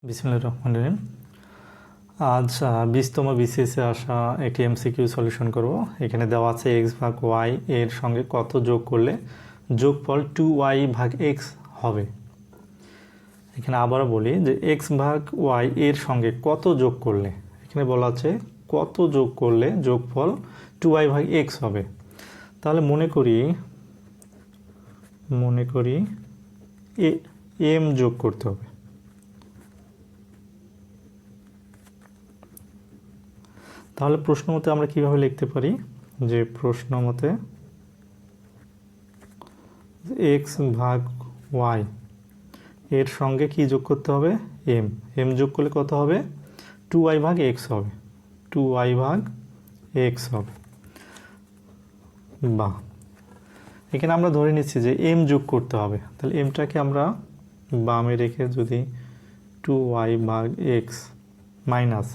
বিসমিল্লাহির রহমানির রহিম। আজ 20তম বিসিএসে আসা একটি এমসিকিউ সলিউশন করব। এখানে দেওয়া আছে এক্স ভাগ ওয়াই এর সঙ্গে কত যোগ করলে যোগফল 2y ভাগ এক্স হবে। এখানে আবারও বলি যে এক্স ভাগ ওয়াই এর সঙ্গে কত যোগ করলে, এখানে বলা আছে কত যোগ করলে যোগফল 2y ভাগ এক্স হবে। তাহলে মনে করি এম যোগ করতে হবে। তাহলে প্রশ্ন মতে আমরা কিভাবে লিখতে পারি যে প্রশ্ন মতে এক্স ভাগ ওয়াই এর সঙ্গে কি যোগ করতে হবে, এম যোগ করলে কত হবে, 2y ভাগ এক্স হবে, 2y ভাগ এক্স হবে। বাহ, এখানে আমরা ধরে নিচ্ছি যে এম যোগ করতে হবে। তাহলে এমটাকে আমরা বামে রেখে যদি 2y ভাগ এক্স মাইনাস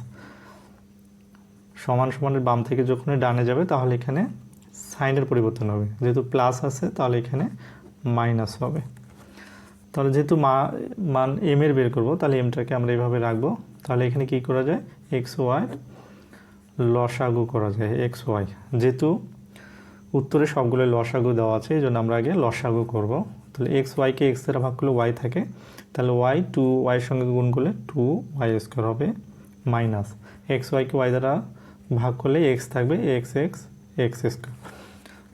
সমান সমানের বাম থেকে যখন ডানে যাবে তাহলে এখানে সাইনের পরিবর্তন হবে, যেহেতু প্লাস আছে তাহলে এখানে মাইনাস হবে। তাহলে যেহেতু মান এম এর বের করব, তাহলে এমটাকে আমরা এইভাবে রাখবো। তাহলে এখানে কি করা যায়, এক্স ওয়াই লসাগু করা যায়, এক্স ওয়াই, যেহেতু উত্তরে সবগুলো লসাগু দেওয়া আছে এই জন্য আমরা আগে লসাগু করব। তাহলে এক্স ওয়াইকে এক্স দ্বারা ভাগ করলে ওয়াই থাকে, তাহলে ওয়াই 2y সঙ্গে গুণ করলে 2y স্কোয়ার হবে মাইনাস এক্স ওয়াইকে ওয়াই দ্বারা ভাগ করলে এক্স থাকবে এক্স এক্স এক্স স্কোয়ার।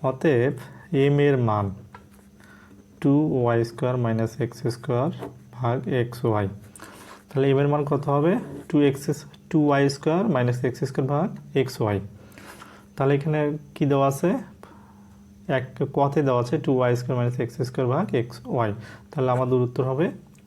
অতএব এম এর মান 2y square minus x square ভাগ এক্স ওয়াই। তাহলে এম এর মান কত হবে, 2y square minus x square ভাগ এক্স ওয়াই। তাহলে এখানে কি দেওয়া আছে, এক কথে দেওয়া আছে 2y square minus x square ভাগ এক্স ওয়াই। তাহলে আমাদের উত্তর হবে